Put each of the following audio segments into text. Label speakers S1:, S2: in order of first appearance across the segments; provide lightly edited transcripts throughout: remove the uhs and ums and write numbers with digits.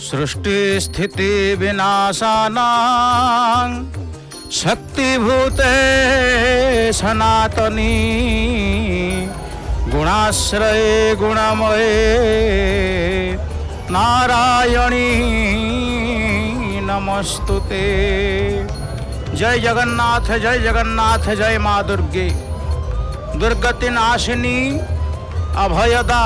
S1: सृष्टि स्थिति विनाशानां शक्तिभूते सनातनी गुणाश्रये गुणमये नारायणी नमस्तुते। जय जगन्नाथ जय जगन्नाथ जय माँ दुर्गे। दुर्गति नाशिनी अभयदा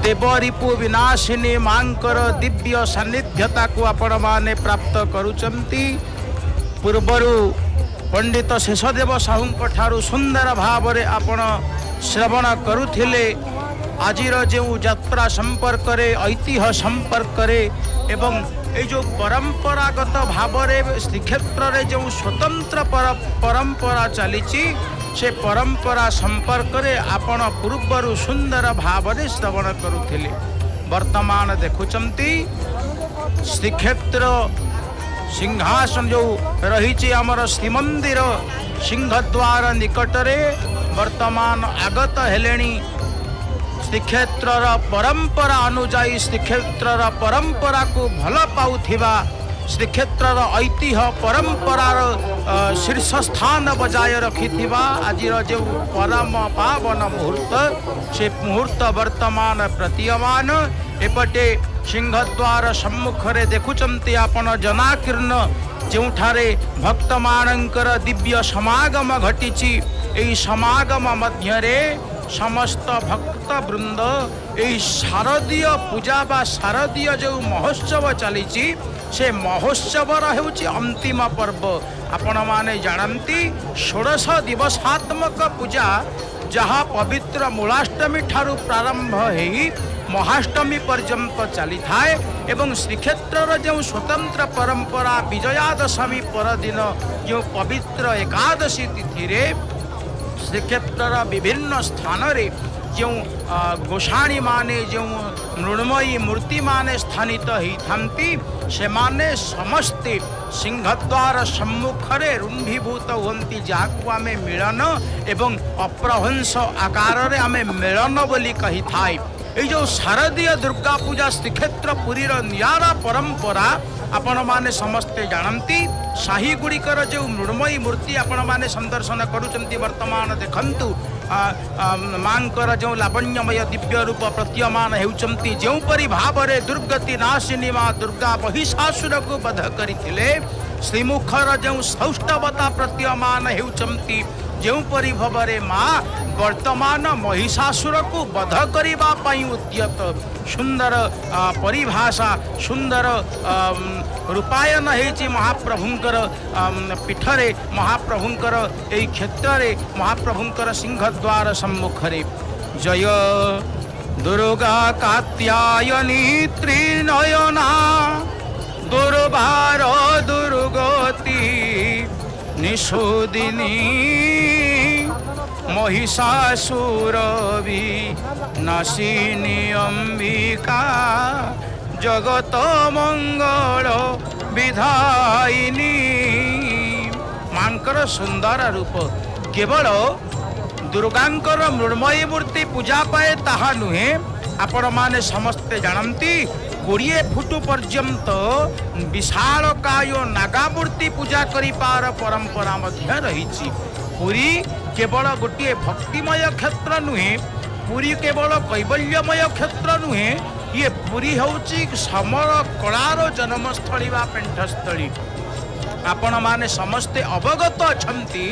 S1: देवरिपु विनाशिनी मांकर दिव्य सान्निध्यता को आपण माने प्राप्त करुचंती। पूर्वरु पंडित शेषदेव साहू ठारू सुंदर भाव रे आपण श्रवण करुथिले। आजिर जो यात्रा संपर्क रे ऐतिह्य संपर्क रे एवं ये जो परंपरागत भाव रे श्रीक्षेत्र रे जो स्वतंत्र परंपरा चली से परंपरा संपर्क रे आपण पूर्वरु सुंदर भाव रे श्रवण करुथिले। वर्तमान देखुचंती श्रीक्षेत्र सिंहासन जो रही आमर श्रीमंदिर सिंहद्वार निकटरे वर्तमान आगत हेलेनी। श्रीक्षेत्रर परंपरा अनुजाई श्रीक्षेत्रर परंपरा को भल पाउथिबा श्रीक्षेत्रर ऐतिह्य परंपरार शीर्ष स्थान बजाय रखिथिबा आजिर जो परम पावन मुहूर्त से मुहूर्त वर्तमान प्रतीयमान। एपटे सिंहद्वार सम्मुख रे देखुचंती आपण जनाकीर्ण जोठारे भक्त मानकर दिव्य समागम घटिची। एई समागम मध्यरे समस्त भक्त वृंद एई शारदीय पूजा बा शारदीय जो महोत्सव चली से महोत्सव हेउची अंतिम पर्व। आपण माने जानती 16 दिवसात्मक पूजा जहाँ पवित्र मूलाष्टमी ठारू प्रारंभ हेई महाष्टमी पर्यंत चली थाए एवं श्रीक्षेत्र जो स्वतंत्र परंपरा विजयादशमी परदिन जो पवित्र एकादशी तिथि रे श्रीक्षेत्र विभिन्न स्थान रे जो गोसाणी माने जो मृण्मयी मूर्ति माने स्थानित होती से माने समस्ते सिंहद्वार सम्मुखरे रुंभीभूत होती जहाँ आम मिलन एवं अप्रहंस आकार रे आम मिलन बोली कही थाए। ये जो शारदीय दुर्गा पूजा श्रीक्षेत्र पुरीर नियारा परंपरा आपण माने समस्ते जानती। शाही गुड़िकर जो मृण्मयी मूर्ति आपण माने संदर्शन करुचंती। वर्तमान देखंतु मांकर जो लावण्यमय दिव्य रूप प्रतीयमान हेउचंती। जोपरि भाव रे दुर्गति नाशिनी माँ दुर्गा महिषासुर को वध करिथिले श्रीमुखर जो सौष्ठवता प्रतीयमान हेउचंती। जोपरि भवरे माँ वर्तमान महिषासुर को वध करिबा पई उद्यत। सुंदर परिभाषा सुंदर रूपायन हेची महाप्रभुंकर पीठरे महाप्रभुंकर एई क्षेत्रे महाप्रभुंकर सिंहद्वार सम्मुखरे। जय दुर्गा कात्यायनी त्रिनयना दुर्वार दुर्गति निषोदिनी महिषासुर नाशिनी अंबिका जगत मंगल विधायिनी। मांकर सुंदर रूप केवल दुर्गांकर मृण्मयी मूर्ति पूजा पाए ताहा नुहे। आपण माने समस्ते जानती 20 फुट पर्यंत विशालकाय नागामूर्ति पूजा करिपार परंपरा मध्य रही। पुरी केवल गोटे भक्तिमय क्षेत्र नुहे पुरी केवल कैवल्यमय क्षेत्र नुहे ये पुरी होची समर कलार जन्मस्थली वा पेंठस्थली। आपण माने समस्ते अवगत अछंती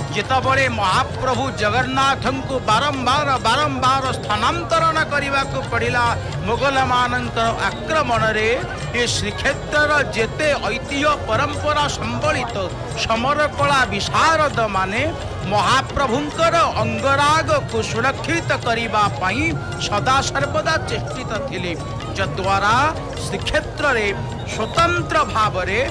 S1: जेतबळे महाप्रभु जगन्नाथ को बारंबार बारंबार स्थानांतरण करने को पड़ा मुगल मानकर आक्रमण रे ये श्रीक्षेत्र जेते ऐतिह्य परंपरा संबलित समर कला विशारद माने महाप्रभुंकर अंगराग को सुरक्षित करने सदा सर्वदा चेष्टित थिले। जद्वारा श्रीक्षेत्र रे स्वतंत्र भाव रे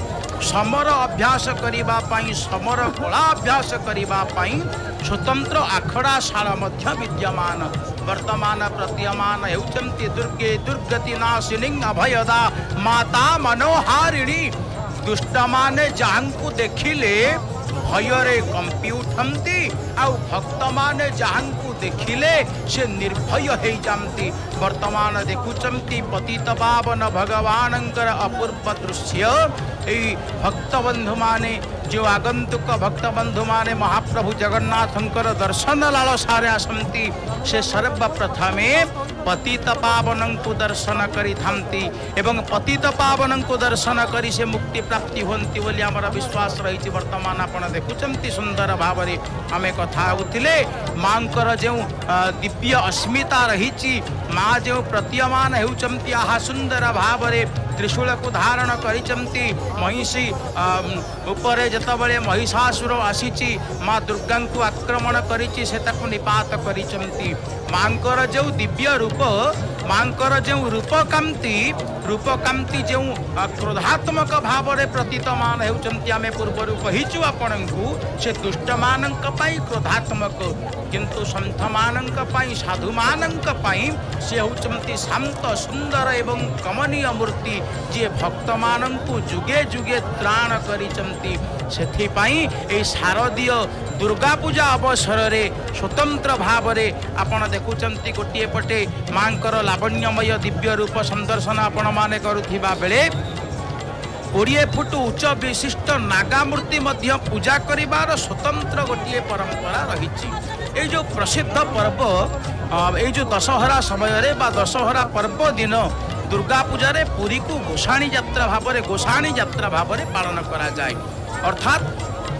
S1: समर अभ्यास करने समर कला अभ्यास करने स्वतंत्र आखड़ा शाला मध्य विद्यमान। वर्तमान प्रतीयमान हेउचंती दुर्गे दुर्गति नाशिनी अभयदा माता मनोहारिणी। दुष्ट माने जहांकु देखिले भୟରେ କମ୍ପି ଉଠନ୍ତି ଆଉ ଭକ୍ତମାନେ ଯାହାଙ୍କୁ देखिले से निर्भय हो जाती। वर्तमान देखुचंती पतित पावन भगवानंकर अपूर्व दृश्य। यही भक्त बंधु माने जो आगंतुक भक्त बंधु माने महाप्रभु जगन्नाथंकर दर्शन लालसारे आसंती से सर्वप्रथमे पतित पावन को दर्शन करी थांती एवं पतित पावन को दर्शन करी से मुक्ति प्राप्ति होती बोली आमर विश्वास रही। वर्तमान आपण देखुचंती सुंदर भाव में आमे कथा होतिले मांकर जो दिव्य अस्मिता रही माँ जो प्रतीयमान होउचंती आहा सुंदर भाव में त्रिशूल को धारण करिचंती। महिषी उपरे जतबले महिषासुर आसीची माँ दुर्गा को आक्रमण करिची से ताको निपात करिचंती। मांकर जो दिव्य रूप मांकर जो रूपकांति जो क्रोधात्मक भाव में प्रतीतमान होउचंती। आमे पूर्वर कहिचु आपनकु से दुष्ट मानक पई क्रोधात्मक किंतु संत मानक पई साधु मानक पई से होउचंती शांत सुंदर एवं कमनीय मूर्ति जे भक्त मानकु जुगे जुगे त्राण करिचंती। सेथि पई ए शारदीय दुर्गा पूजा अवसर रे स्वतंत्र भाव रे आपण देखुचंती गोटिए पटे मांकर लावण्यमय दिव्य रूप संदर्शन आपण माने करुथिबा बेले 20 फुट उच्च विशिष्ट नागा मूर्ति मध्य पूजा करिवार स्वतंत्र गोटिए परंपरा रहिछि। ए जो प्रसिद्ध पर्व ए जो दशहरा समय रे बा दशहरा पर्व दिन दुर्गा पूजा रे पुरी को गोसाणी यात्रा भाव में पालन करा जाए। अर्थात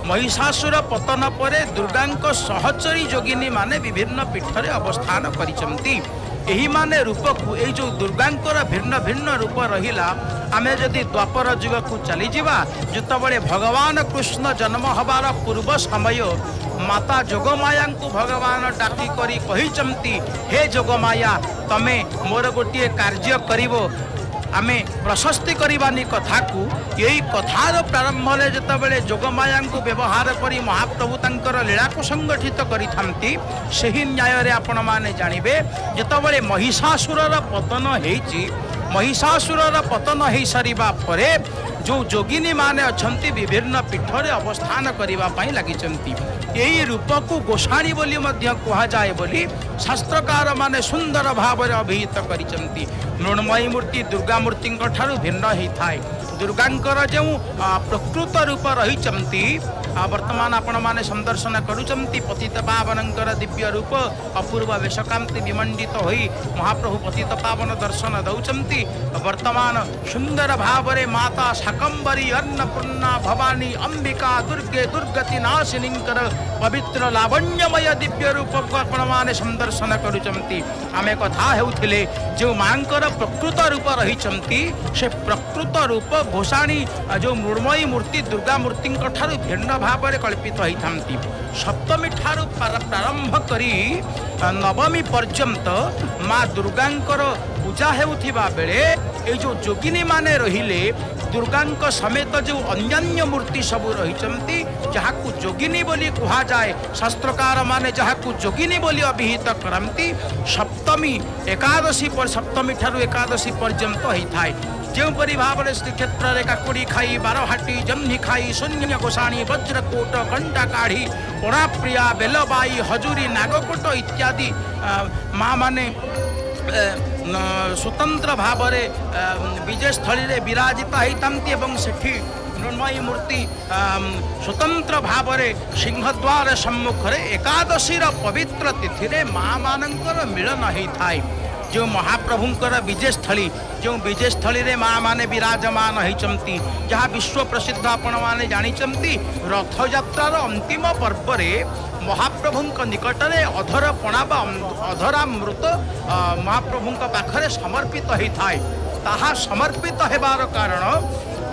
S1: महिषासुर पतन परे दुर्गा सहचरी जोगिनी माने विभिन्न पीठ रे अवस्थान करिचंती। एही माने रूप को ए जो दुर्गांकर भिन्न भिन्न रूप रहिला आमे जदि द्वापर युग को चली जिबा जतबले भगवान कृष्ण जन्म हबार पूर्व समय माता जोगमाया को भगवान डाकी करी कहिचंती हे जोगमाया तमे मोर गोटिए कार्य करिवो आमे प्रशस्ति करवानी कथा को यही कथार प्रारंभ में जितेबाला जोगमाया को व्यवहार करी महाप्रभु तंकर लीला को संगठित करिथांती सही न्याय रे आपण माने जानिबे जितेबाला महिषासुरर पतन हेची महिषासुरर पतन हो सारिबा परे जो जोगिनी माने अछंती विभिन्न पीठ रे अवस्थान करिबा पई लागिचंती। यही रूप को गोसाणी बोली मध्य कहा जाए बोली शास्त्रकार माने सुंदर भाव में अभिहित करिचंती। मृण्मयी मूर्ति दुर्गा मूर्ति ठारू भिन्न होता है। दुर्गांकर जो प्रकृत रूप रहिचंती वर्तमान आपण माने संदर्शन करुचंती पतित पावनंकर दिव्य रूप अपूर्व वेशकांति विमंडित होई महाप्रभु पतित पावन दर्शन दौचंती। वर्तमान सुंदर भाव में माता शाकंबरी अन्नपूर्णा भवानी अंबिका दुर्गे दुर्गति नाशिनींकर पवित्र लावण्यमय दिव्य रूप को आपण माने संदर्शन करुचंती। आमे कथा हेउथिले जो मांकर प्रकृत रूप रहिचंती से प्रकृत रूप गोसाणी जो मृण्मयी मूर्ति दुर्गा मूर्ति ठारू भिन्न भाव में कल्पित होती। सप्तमी ठारू प्रारंभ करी नवमी पर्यंत माँ दुर्गांकर पूजा हेउथिबा बेले ए जो जोगिनी माने रहिले दुर्गांक समेत जो अन्यान्य मूर्ति सबू रहिचंती जहाकू जोगिनी बोली कहा जाए शास्त्रकार माने जहाकू जोगिनी बोली अभिहित करंती। सप्तमी एकादशी पर सप्तमी ठारू एकादशी पर्यंत होता है। जोपरी भाव में श्रीक्षेत्र में काकुड़ी खाई बारहाटी जह्नी खाई शून्य गोसाणी वज्रकोट घंटा काढ़ी पोड़ा प्रिया बेलबाई हजूरी नागकोट इत्यादि माँ माने स्वतंत्र भाव में विजय स्थली रे विराजित होती एवं सेठी मृण्मयी मूर्ति स्वतंत्र भाव में सिंहद्वार सम्मुख एकादशी पवित्र तिथि रे माँ मानकर मिलन होता है। जो महाप्रभुंकर विजय स्थली रे माँ माने विराजमान होती जहाँ विश्व प्रसिद्ध आपण माने जानिचंती रथ यात्रार अंतिम पर्व रे महाप्रभुंक निकट में अधर पणा बा अधरामृत महाप्रभुंक पाखरे समर्पित होता है। ताहा समर्पित हेबार कारण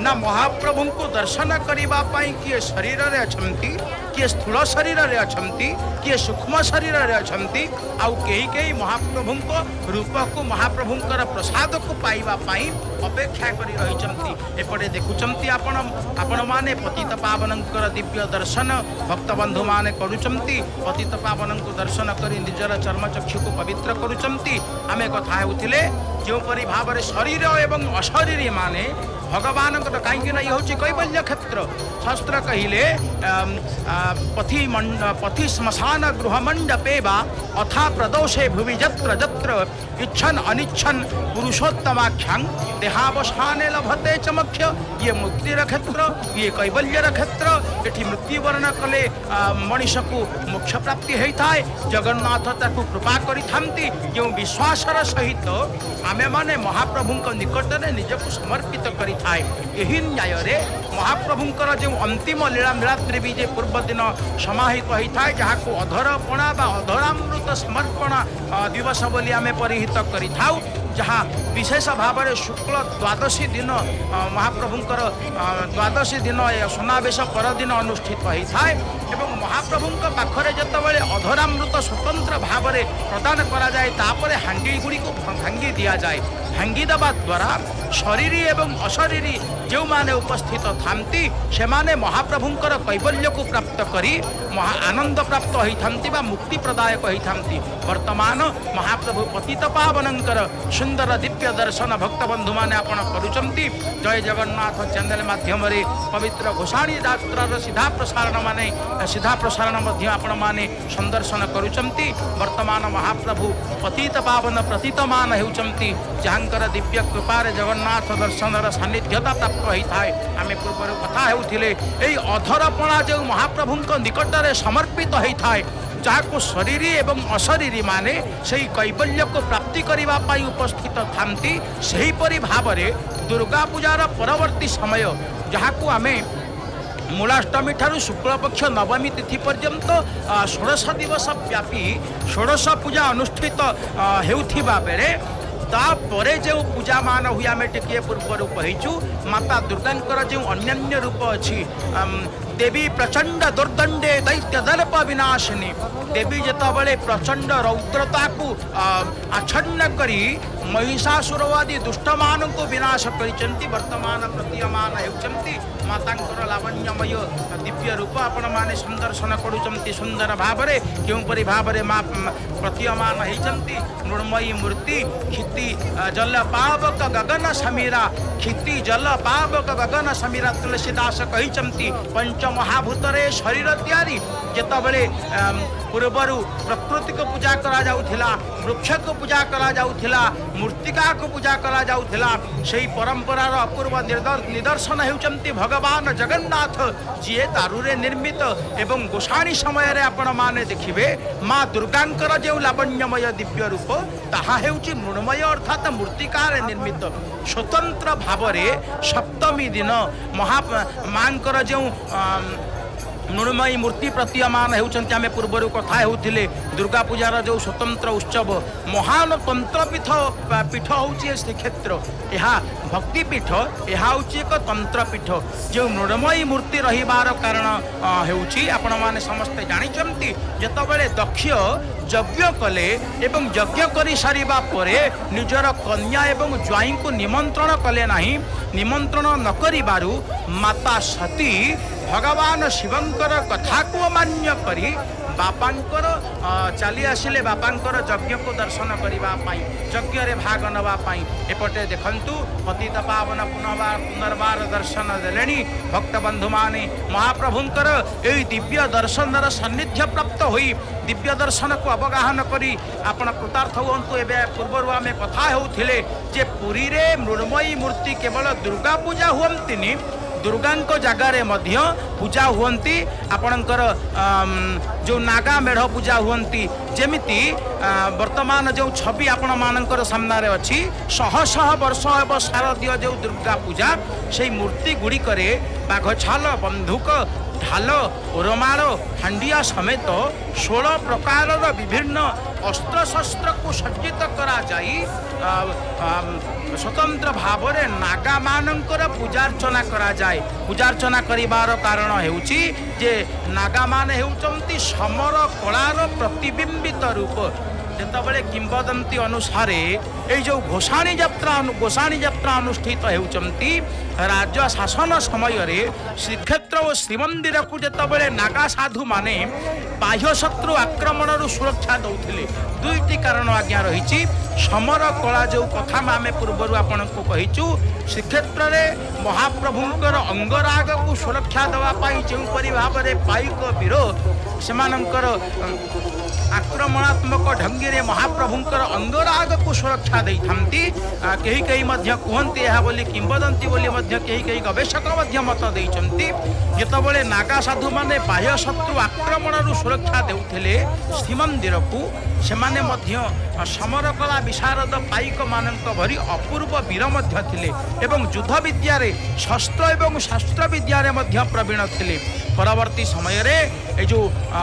S1: ना महाप्रभु को दर्शन करबा पई किए शरीर रे अछंती किए स्थूल शरीर रे अछंती किए सूक्ष्म शरीर रे अछंती आउ केही केही महाप्रभु को रूप को महाप्रभुंकर प्रसाद को पाइबा पई अपेक्षा करी रहिचंती। एपटे देखुचंती आपण माने पतित पावनंकर दिव्य दर्शन भक्त बंधु माने करूचंती। पतित पावन को दर्शन करी निजर चर्म चक्षु को पवित्र करूचंती। आमे कथा हेउथिले जो परि भाव रे शरीर एवं अशरीरी माने भगवान कहीं ये हूँ कैवल्य क्षेत्र शास्त्र कहले पथि श्मशान गृह मंडपे वा अथा प्रदोषे भुवि जत्र जत्र इच्छन अनिच्छन पुरुषोत्तमाख्यां देहावसाने लभते चमक्ष ये मुक्तिर क्षेत्र ये कैवल्यर क्षेत्र ये मृत्युवर्ण कले मनीष को मोक्ष प्राप्ति होता है जगन्नाथ ताकू कृपा करिथांती जो विश्वासर सहित आमे माने महाप्रभु निकट में निजक समर्पित करिथाए यही न्याय रे महाप्रभुंकर जो अंतिम लीला नीलाद्री भी जे पूर्व दिन समाहित होता है जहाँ को अधरपणा बा अधरामृत समर्पण दिवस बोली आमे परिहित करिथाउ जहाँ विशेष भाव में शुक्ल द्वादशी दिन महाप्रभुंकर द्वादशी दिन सुनावेश परदिन अनुष्ठित होता है एवं महाप्रभुंक पाखरे जतबेले अधरामृत स्वतंत्र भाव में प्रदान करा जाए तापर हांडी गुड़ी को भांगी दिया जाए भांगी देवा द्वारा शरीरी एवं अशरीरी जो माने उपस्थित थांती से माने महाप्रभुंकर कैवल्य को प्राप्त करी आनंद प्राप्त होइथांती बा मुक्ति प्रदायक होइथांती वर्तमान महाप्रभु पतित पावनंकर सुंदर दिव्य दर्शन भक्त बंधु माने आपण करूचंती जय जगन्नाथ चैनल माध्यम रे पवित्र घोषाणी यात्रार सीधा प्रसारण मध्य आपण माने संदर्शन करूचंती वर्तमान महाप्रभु पतित पावन प्रतीतमान हेउचंती जहांकर दिव्य कृपारे जगन्नाथ दर्शनर सान्निध्यता प्राप्त होता है आम पूर्व कथा होउथिले एई अधरपणा जो महाप्रभुंक निकट में समर्पित होता है जहाँ शरीरी एवं अशरीरी माने से कैवल्य को प्राप्ति करने उपस्थित थांती सेहीपरि भाव में दुर्गा पूजार परवर्ती समय जहाँ को आमे मूलाष्टमी ठारू शुक्लपक्ष नवमी तिथि पर्यंत 16 दिवस व्यापी षोडश पूजा अनुष्ठित हेउथिबा बेले तापरे जो पूजा मान हुए आम टिके पूर्वर कहीचु माता दुर्गांकर जो अन्य रूप अच्छी देवी प्रचंड दुर्दंडे दैत्य दर्प विनाशिनी देवी जितेबाला प्रचंड रौद्रता को आच्छन्न करी महिषासुरवादी दुष्ट मान को विनाश कर वर्तमान प्रतीयमान होती मातांकर लावण्यमय दिव्य रूप आपण माने संदर्शन करुचंती सुंदर भाव में क्योंपरि भाव में माँ प्रतीयमान होती मृण्मयी मूर्ति क्षिति जल पावक गगन समीरा क्षिति जल पावक गगन समीरा तुलसीदास कही पंच महाभूतरे शरीर तैयारी जेतबेले पूर्वर प्रकृति को पूजा करा जाउथिला वृक्ष को पूजा करा जाउथिला मूर्तिका को पूजा करा जाउथिला सेही परंपरार अपूर्व निदर्शन हेउचंती भगवान जगन्नाथ जीए दारुरे निर्मित एवं गोसाणी समय रे आपण माने देखिबे माँ दुर्गांकर जो लावण्यमय दिव्य रूप ताहा हेउची मृण्मय अर्थात मूर्तिकार निर्मित स्वतंत्र भाव में सप्तमी दिन मांकर जो मृण्मयी मूर्ति प्रतीयमान होती आम पूर्वर कथा होते दुर्गा पूजार जो स्वतंत्र उत्सव महान तंत्रपीठ पीठ हूँ श्रीक्षेत्र यह भक्तिपीठ यह हूँ एक तंत्रपीठ जो मृण्मयी मूर्ति रहिबार कारण होने समस्ते जानते जितेबाला दक्ष यज्ञ कले एवं यज्ञ कर सारिबा परे निजर कन्या एवं ज्वाई को निमंत्रण कले नहीं निमंत्रण न करिबारु माता सती भगवान शिवंकर कथा को मान्य करी बापांकर चली आसिले बापांकर यज्ञ को दर्शन करने यज्ञ रे भाग नवाई एपटे देखंतु पतित पावन पुनर्बार दर्शन देले भक्त बंधु माने महाप्रभुंकर यही दिव्य दर्शनर सान्निध्य प्राप्त हुई दिव्य दर्शन को अवगाहन करी आपण कृतार्थ हूँ एवं पूर्वर आम कथा होते जे पुरी रे मृण्मयी मूर्ति केवल दुर्गा पूजा हुअंतिनी दुर्गांको जगार मध्य पूजा हुअंती आपणकर जो नागा मेढ़ पूजा हुअंती जेमिति वर्तमान जो छवि आपण मानकर सामने अच्छी शह शह वर्ष एवं शारदीय जो दुर्गा पूजा से मूर्ति गुड़िक बाघ छाल बंधुक ढाल ओरमाल हांडिया समेत 16 प्रकार विभिन्न अस्त्र शस्त्र को सज्जित करा जाई स्वतंत्र भाव में नागा मानकर पूजार्चना करा जाए पूजार्चना करिबार कारण हेउची जे नागा मान हेउचंती समर कलार प्रतिबिंबित रूप जेतबेले किंवदंती अनुसार ये जो गोसाणी यात्रा अनुष्ठित होती राज्य शासन समय रे श्रीक्षेत्र और श्रीमंदिर को जेतबेले नागा साधु माने बाह्य शत्रु आक्रमण सुरक्षा दौथिले दुईटी कारण आज्ञा रही समर कला जो कथा आम पूर्वर आपण को कहीचु श्रीक्षेत्र में महाप्रभुंकर अंगराग को सुरक्षा देवाई जोपरी भाव में पाइक विरोध से आक्रमणात्मक ढंगी में महाप्रभुंकर अंगराग को सुरक्षा दे कहीं कहीं कहते हैं बोली किंवदंती बोली कहीं कहीं गवेषक मत देते जितेबाला नागा साधु माने बाह्य शत्रु आक्रमण सुरक्षा देउथिले श्रीमंदिर को सेमाने समर कला विशारद पाइक मानक भरी अपूर्व वीर थिले एवं युद्ध विद्या शस्त्र एवं शास्त्र विद्या प्रवीण थिले। परवर्ती समय रे जो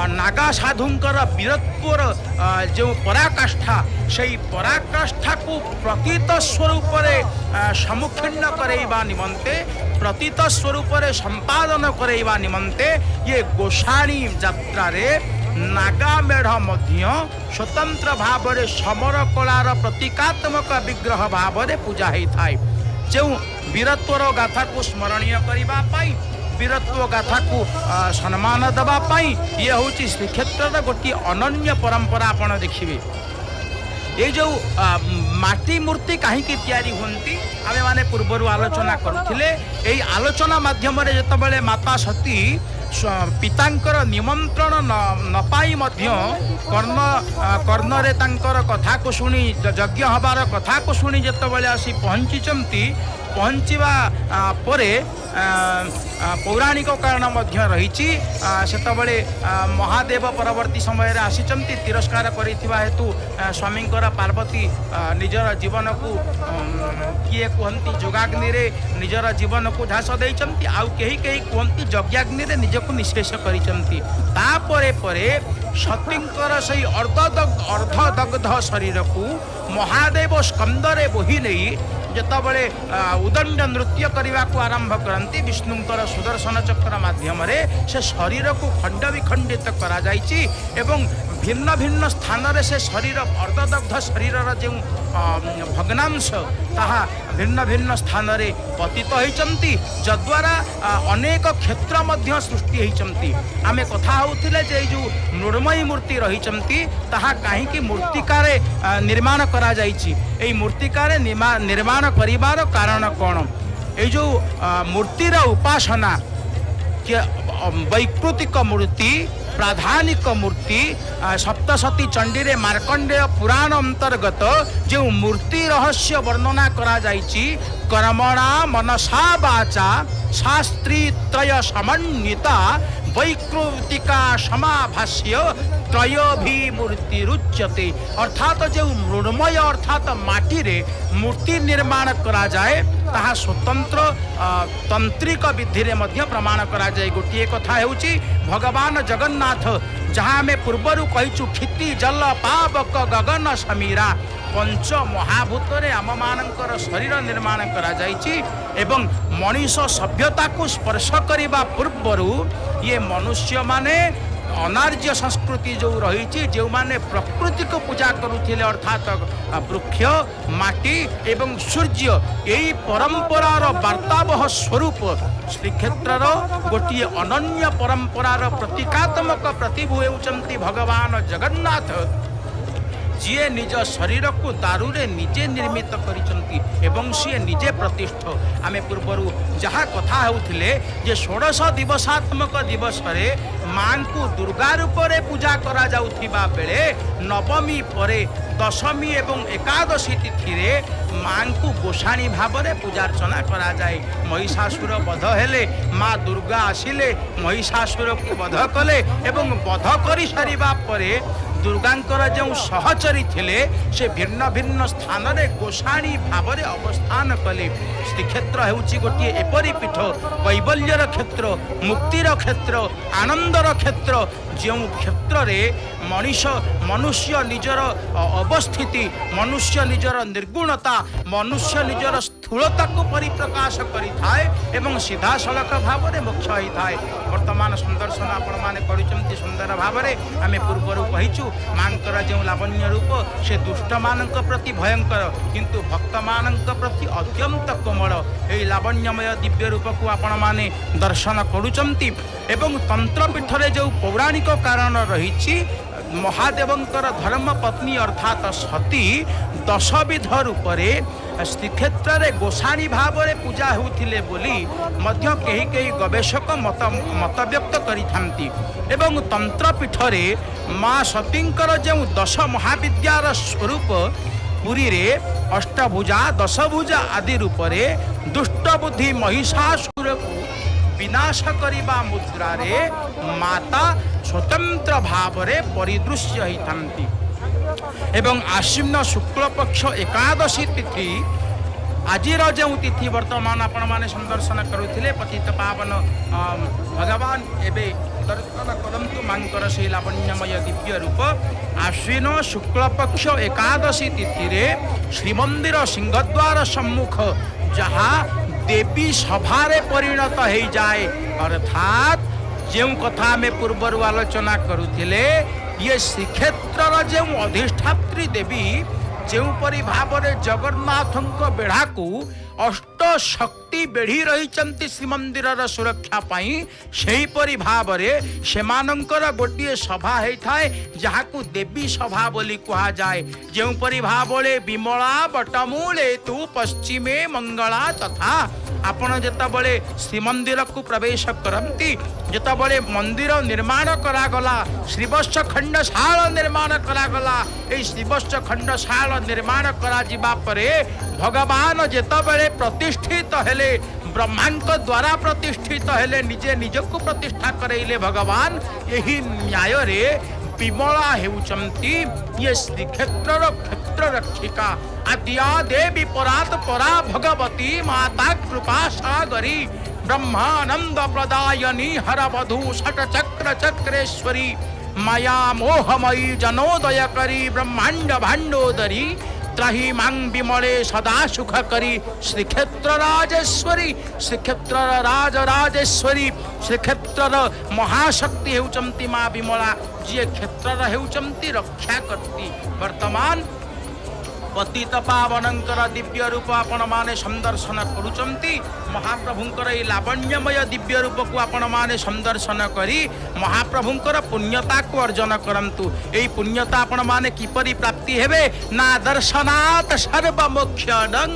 S1: नागा साधुंकर वीरत्वर जो पराकाष्ठा से पराकाष्ठा को प्रतीत स्वरूप सम्मुखीन करैबा निमंते प्रतीत स्वरूप संपादन करैबा निमंते ये गोसाणी यात्रा रे नागा मेढ़ स्वतंत्र भाव में समर कलार प्रतीकात्मक विग्रह भाव में पूजा होता है। जो वीरत्वर गाथा को स्मरणीय करने वीरत्व गाथा को सम्मान देवाई ये हूँ श्रीक्षेत्र गोटे अनन्य परंपरा आपड़ देखिए। ये जो माटी मूर्ति कहीं होती आमे माने पूर्वर आलोचना करुले आलोचना माध्यम जितेबाला माता सती पितांकर निमंत्रण न पाई कर्णरे तांकर कथा को शुणी यज्ञ हबार कथा को शुणी जितेबाला आसी पहुँचवा परे पौराणिक कारण रही महादेव परवर्ती समय आसी तिरस्कार करिथिबा हेतु स्वामी पार्वती निजर जीवन को किए कहती जोगाग्नि रे निजर जीवन को झास देइचंती आउ कहीं कहीं कहती यज्ञाग्नि रे निज को निशेष करिचंती। तापरे परे सतींकर सही अर्धदग्ध शरीर को महादेव स्कंदरे बोही नहीं जितेबाला उदंड नृत्य करने को आरंभ करती विष्णुंकर सुदर्शन चक्र माध्यम से शरीर को खंड विखंडित करा जाइछि एवं भिन्न भिन्न स्थान रे से शरीर अर्धदग्ध शरीर जो भग्नांश ताहा भिन्न भिन्न स्थान रे पतित होइचंती जद्वारा अनेक क्षेत्र मध्य सृष्टि होइचंती। आमे कथा होउथिले जे जो मृण्मयी मूर्ति रहिचंती ताहा काहे कि मूर्तिकार निर्माण करा जाइछि। एई मूर्तिकार निर्माण करिवार कारण कोन ए जो मूर्तिर उपासना के वैकृतिक मूर्ति प्राधानिक मूर्ति सप्तशती चंडी रे मार्कंडेय पुराण अंतर्गत जो मूर्ति रहस्य वर्णना करा जाइछि कर्मणा मनसा वाचा शास्त्री त्रय समन्विता वैकृतिका समाभाष्य त्रयोभिमूर्ति रुच्यते। अर्थात जो मृण्मय अर्थात माटी रे मूर्ति निर्माण करा जाए ताहा स्वतंत्र तंत्रिक विधि रे मध्य प्रमाण करा जाए। गोटे कथा हेउची भगवान जगन्नाथ जहाँ आम पूर्वर कहीचु क्षिति जल पावक गगन समीरा पंच महाभूत आम मानकर शरीर निर्माण करा जाइछि एवं मनीष सभ्यता को स्पर्श करने पूर्वर ये मनुष्य माने अनार्य संस्कृति जो रही जो माने प्रकृति को पूजा करुथिले अर्थात वृक्ष माटी एवं सूर्य यही परंपरार वार्तावह स्वरूप श्रीक्षेत्रर गोटे अनन्य परंपरार प्रतीकात्मक प्रतिभू हेउचंती भगवान जगन्नाथ जी निज शरीर को दारू रे निजे निर्मित करिसंती एवं सी निजे प्रतिष्ठ। आमे पूर्वर जहाँ कथा होउथिले जे 16 दिवसात्मक दिवस रे मां को दुर्गा रूप रे पूजा करा जाउथिबा बेले नवमी परे दशमी एवं एकादशी तिथि रे मां को गोसाणी भाव में पूजार्चना करा जाए। महिषासुर वध हेले माँ दुर्गा आसिले महिषासुर को वध कले एवं वध करि सारिबा परे दुर्गांकर जो सहचरी थिले से भिन्न भिन्न स्थान रे गोसाणी भाव में अवस्थान कले। श्रीक्षेत्र हेउची गोटे एपरी पीठ कैवल्यर क्षेत्र मुक्तिर क्षेत्र आनंदर क्षेत्र जो क्षेत्र रे मनुष्य निजर अवस्थिति मनुष्य निजर निर्गुणता मनुष्य निजर स्थूलता को परिप्रकाश करिथाए एवं सीधा सड़क भाव में मोक्ष होता है। वर्तमान संदर्शन आपण माने करिसंती सुंदर भाव में आमे पूर्वर कहिचु मांकर जो लावण्य रूप से दुष्ट मानक प्रति भयंकर किंतु भक्त मानक प्रति अत्यंत कोमल यही लावण्यमय दिव्य रूप को आपण माने दर्शन करुचंती एवं तंत्रपीठ रे जो पौराणिक कारण रही महादेवंकर धर्म पत्नी अर्थात सती 10 विध रूपरे श्रीक्षेत्र रे गोसाणी भाव में पूजा होउथिले बोली मध्य कहीं कहीं गवेषक मत व्यक्त करिथांती एवं तंत्रपीठ रे माँ सतींकर जो 10 महाविद्यार स्वरूप पुरी रे अष्टभुजा 10 भुजा आदि रूपरे दुष्ट बुद्धि महिषासुर को विनाश करिबा मुद्रा रे माता स्वतंत्र भाव रे परिदृश्य होइथांती एवं आश्विन शुक्ल पक्ष एकादशी तिथि आज जो तिथि वर्तमान आपण माने संदर्शन करुथिले पतित पावन भगवान एबे दर्शन करंतु मांकर से लावण्यमय दिव्य रूप आश्विन शुक्ल पक्ष एकादशी तिथि रे श्रीमंदिर सिंहद्वार सम्मुख जहाँ देवी सभारे परिणत हो जाए अर्थात जो कथा में पूर्वर आलोचना करुथिले ये श्रीक्षेत्र जो अधिष्ठात्री देवी जो परि भाव में जगन्नाथ बेढ़ा को अष्ट शक्ति बेढ़ी रही श्रीमंदिर सुरक्षा पाई सही परि भाव में सेमानंकर गोटे सभा होता है जहाँ को देवी सभा बोली कहा जाए जो परि भाव विमला बटमूले तू पश्चिमे मंगला तथा आपण जेतबले श्रीमंदिर को प्रवेश करती जेतबले मंदिर निर्माण करागला श्रीवत्स खंडशाला निर्माण करागला ए श्रीवत्स खंडशाला निर्माण करा जिबा परे भगवान जेतबले प्रतिष्ठित हेले ब्रह्मांड द्वारा प्रतिष्ठित हेले निजे निजको प्रतिष्ठा करैले भगवान यही न्याय रे विमला हेउचंती ये श्रीक्षेत्र क्षेत्र रक्षिका आद्या देवी परात परा भगवती माता कृपा सागरी ब्रह्मानंद प्रदायनी हरवधू षट चक्र चक्रेश्वरी माया मोहमयी जनोदय करी ब्रह्मांड भांडोदरी त्राही मांग विमले सदा सुख करी श्रीक्षेत्र राजेश्वरी श्रीक्षेत्र राजेश्वरी श्रीक्षेत्र महाशक्ति हेउचंती माँ विमला जी क्षेत्र हेउचंती रक्षा करती वर्तमान पतित पावनंकर दिव्य रूप आपण माने संदर्शन करुचंती महाप्रभुंकर ये लावण्यमय दिव्य रूप को आपण माने संदर्शन करी महाप्रभुंकर पुण्यता को अर्जन करंतु एई पुण्यता आपण माने किपरि प्राप्ति हेबे ना दर्शनात् सर्व मोक्षणं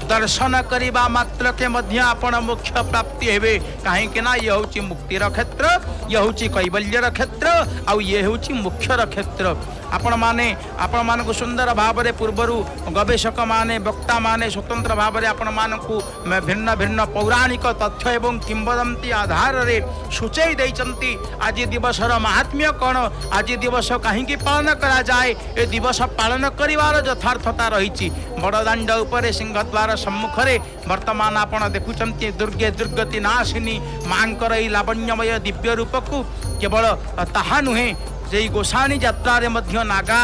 S1: दर्शन करिबा मात्र के मध्य आपण मोक्ष प्राप्ति हेबे काहे के ना ये होची मुक्तिर क्षेत्र ये होची कैवल्यर क्षेत्र आ ये होची मोक्षर क्षेत्र आपण मान को सुंदर भाव में पूर्वरु गवेषक माने वक्ता माने स्वतंत्र भाव में आपण मान को भिन्न भिन्न पौराणिक तथ्य एवं किंवदंती आधार रे सूचई देइचंती आज दिवसर महात्म्य कौन आज दिवस कहीं पालन करा जाए ए दिवस पालन करिवार यथार्थता रही बड़दाण्ड उपर सिंहद्वार सम्मुख रे वर्तमान आपण देखुचंती दुर्गे दुर्गति नाशिनी मांकर ई लावण्यमय दिव्य रूप को केवल ताहा नुहे जे गोसाणी यात्रा रे मध्य नागा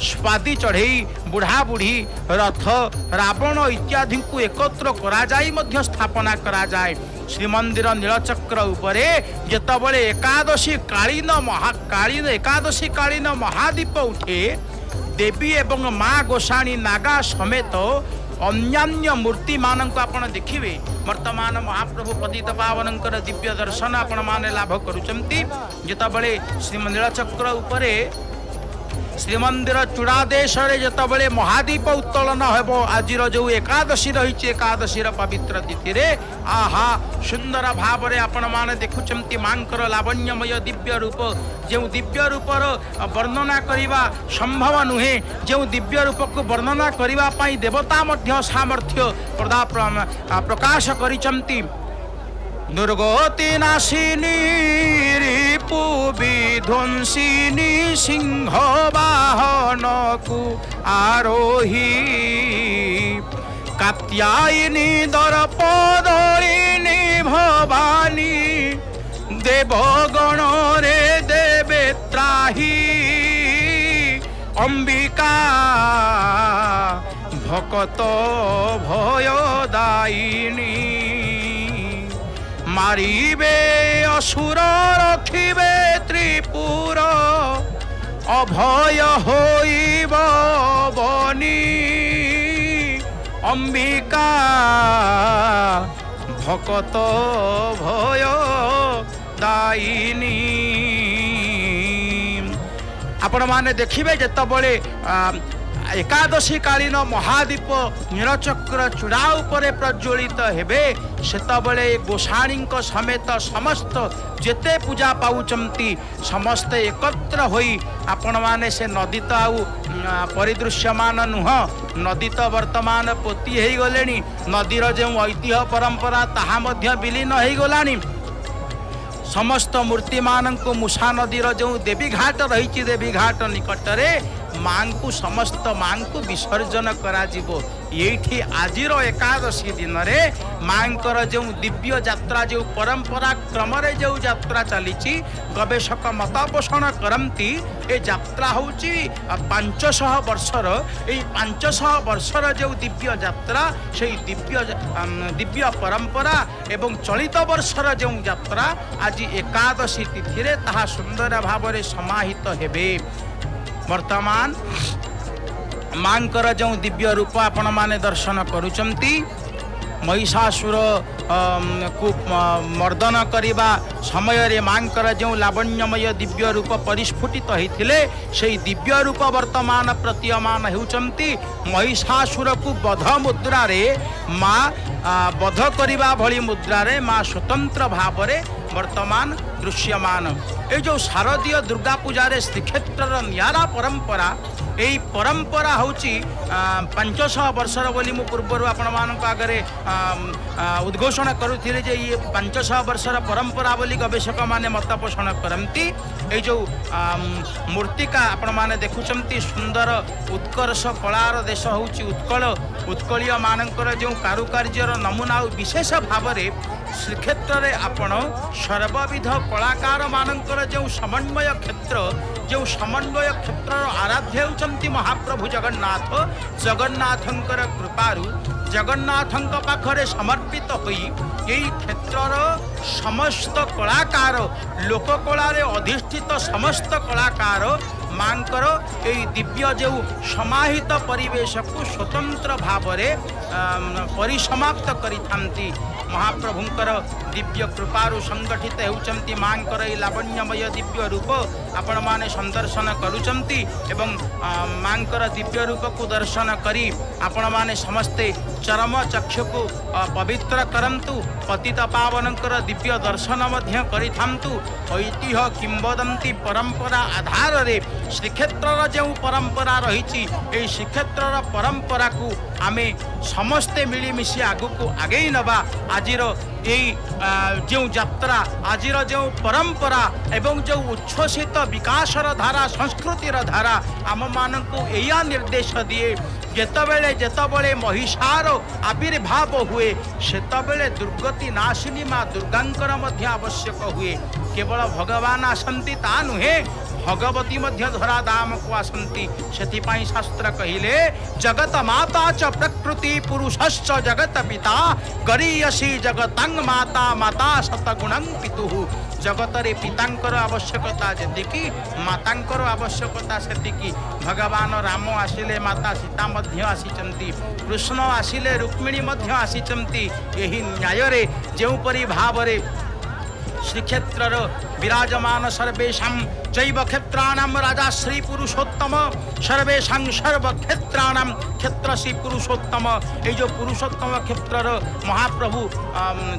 S1: स्वादी चढ़ई बुढ़ा बुढ़ी रथ रावण इत्यादि को एकत्र करा जाई मध्य स्थापना करा जाए श्रीमंदिर नीलचक्र उपरे जेतबले एकादशी कालीन महादीप उठे देवी एवं माँ गोसाणी नागा समेत अन्यान्य मूर्ति मानक आपण देखिए वर्तमान महाप्रभु पतित पावनंकर दिव्य दर्शन आपण माने लाभ करुचंती जेतबले श्रीमंदिर चक्र उपरे श्रीमंदिर चूड़ादेश जितेबाला महादीप उत्तोलन हेब आज जो एकादशी रही एकादशीर पवित्र तिथि रे आहा सुंदर भाव में आपण मैंने देखुंत मांकर लावण्यमय दिव्य रूप जो दिव्य रूपर वर्णना करने संभव नुहे जो दिव्य रूप को वर्णना करने देवता मध्य सामर्थ्य प्रकाश करिचंती दुर्गति नाशिनी रिपु विध्वंसिनी सिंह वाहन को आरोही कात्यायिनी दर्पदलिनी भवानी देवगण रे देवे त्राही अंबिका भक्त भयदायिनी मारिबे असुर रखिबे त्रिपुर अभय होइब बनी अंबिका भक्त भय दायिनी आपण माने देखिबे जेतबळे एकादशी कालीन महादीप नीलचक्र चूड़ा उपरे प्रज्वलित हेबे सेतबळे गोसाणी समेत समस्त जेते पूजा पाउचंती समस्त एकत्र होई आपण माने से नदी तो आउ परिदृश्यमान नुह नदी तो वर्तमान पोती हो गले नदीर जो ऐतिह्य परंपरा ताहा मध्य विलीन हो गलानी समस्त मूर्ति मानक मूषा नदीर जो देवी घाट रही देवी घाट निकटरे माँ को समस्त माँ को विसर्जन करा जीवो ये आजिर एकादशी दिन रे माँ जो दिव्य यात्रा जो परंपरा क्रम जो यात्रा चली गवेषक मत पोषण करती ए यात्रा हूँ 500 वर्षर ये 500 वर्षर जो दिव्य यात्रा से दिव्य परंपरा एवं चलित वर्षर जो यात्रा आज एकादशी तिथि रे ताहा सुंदर भाव में समाहित हेबे। वर्तमान मांकर जो दिव्य रूप आपण माने दर्शन करुचंती महिषासुर को मर्दन करने समय रे मांकर जो लावण्यमय दिव्य रूप परिस्फुटित होते से दिव्य रूप वर्तमान प्रतीयमान होती महिषासुर को बध मुद्रा रे माँ बध करने भली मुद्रा रे माँ स्वतंत्र भाव में वर्तमान दृश्यमान। ये जो शारदीय दुर्गा पूजा रे श्रीक्षेत्र नियारा परंपरा यही परंपरा हूँ 500 वर्षर बोली मु पूर्व आपण मानक आगे उद्घोषणा करुथिले जे ये 500 वर्षर परंपरा बोली गवेषक माने मत पोषण करती। ये जो मूर्तिका आपण माने देखुचंती सुंदर उत्कर्ष कलार देश हूँ उत्कल उत्कलीय मानकर जो कारुकार्यर नमूना विशेष भाव में श्रीक्षेत्र रे आपण सर्वविध कलाकार मानकर जो समन्वय क्षेत्र जो समन्वय क्षेत्र आराध्य होचंती महाप्रभु जगन्नाथ जगन्नाथंकर कृपारु जगन्नाथंक पाखरे समर्पित होई यही क्षेत्रर समस्त कलाकार लोककला रे अधिष्ठित समस्त कलाकार मांकर यही दिव्य जो समाहित परिवेश को स्वतंत्र भाव में परिसमाप्त करिथांती। महाप्रभुंकर दिव्य कृपारु संगठित होउचंती मांकर ई लावण्यमय दिव्य रूप आपण माने संदर्शन करुचंती एवं मांकर दिव्य रूप को दर्शन करी आपण माने समस्ते चरम चक्षु को पवित्र करंतु पतित पावनकर दिव्य दर्शन मध्य करिथांतु। ऐतिह्य किंवदंती परंपरा आधार रे श्रीक्षेत्र जो परंपरा रही श्रीक्षेत्र परंपरा को आमे समस्ते मिलीमिशी आगु को आगे नवा आजिर यही जो यात्रा आजिर जो परंपरा एवं जो उच्छ्वसित विकासर धारा संस्कृतिर धारा आम मान को या निर्देश दिए जेतबेले जेतबेले महिषार आविर्भाव हुए सेतबेले दुर्गति नाशिनी माँ दुर्गांकर मध्य आवश्यक हुए केवल भगवान आसंती ता नुहे भगवती मध्य धरा दाम को आसंती सेथिपाई शास्त्र कहिले जगत माता च प्रकृति पुरुषश्च जगत पिता गरीयसी जगतंग माता माता शतगुणं पितुः जगत रे पितांकर आवश्यकता जेतिकी मातांकर आवश्यकता सेतिकी भगवान राम आसिले माता सीता मध्य आसीचंती कृष्ण आसिले रुक्मिणी मध्य आसीचंती यही न्याय रे जेउपरि भाव रे श्रीक्षेत्र विराजमान सर्वेशा जैव क्षेत्राणाम राजा श्री पुरुषोत्तम सर्वेशा सर्वक्षेत्राणाम क्षेत्र श्री पुरुषोत्तम ये जो पुरुषोत्तम क्षेत्र महाप्रभु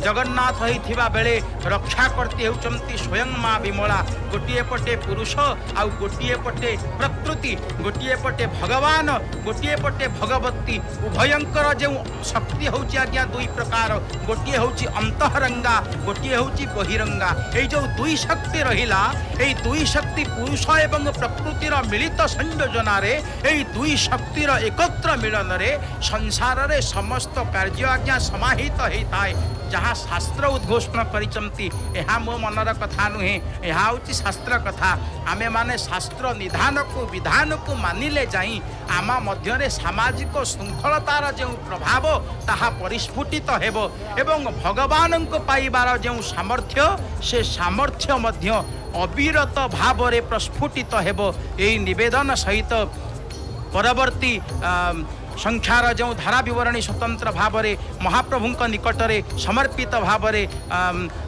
S1: जगन्नाथ होइथिबा बेले रक्षा करते होचंती स्वयं माँ विमला गोटे पटे पुरुष आउ गोटे पटे प्रकृति गोटे पटे भगवान गोटे पटे भगवती उभयंकर जो शक्ति होची आज्ञा दुई प्रकार गोटे होची अंतरंगा गोटे होची बहिरंगा ये जो दुई शक्ति रहिला ये दुई शक्ति पुरुष एवं प्रकृतिर मिलित संयोजन रे दुई शक्तिर एकत्र मिलन रे संसार रे समस्त कार्य आज्ञा समाहित होता है जहाँ शास्त्र उद्घोषण करिचंती एहा मो मनर कथा नुहे एहा होची शास्त्र कथा आमे माने शास्त्र निधान को विधान को मानिले जाई आमा मध्य रे सामाजिक श्रृंखलतार जो प्रभाव ताहा परिस्फुटित हेबो एवं भगवान को पाइबार जो सामर्थ्य से सामर्थ्य मध्य अविरत भाव में प्रस्फुटित हेबो एई निवेदन सहित परवर्ती संख्यार जो धारा बरणी स्वतंत्र भाव में महाप्रभु निकट में समर्पित भाव में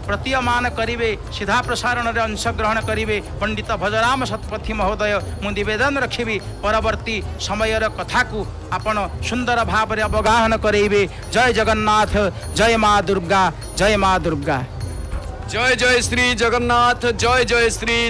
S1: प्रतीयमान करेंगे सीधा प्रसारण में अंशग्रहण करेंगे पंडित भजराम शतपथी महोदय मु निवेदन रखी परवर्ती समय कथा को आपण सुंदर भाव में अवगाहन करेंगे। जय जगन्नाथ, जय माँ दुर्गा, जय माँ दुर्गा।
S2: जय जय श्री जगन्नाथ, जय जय श्री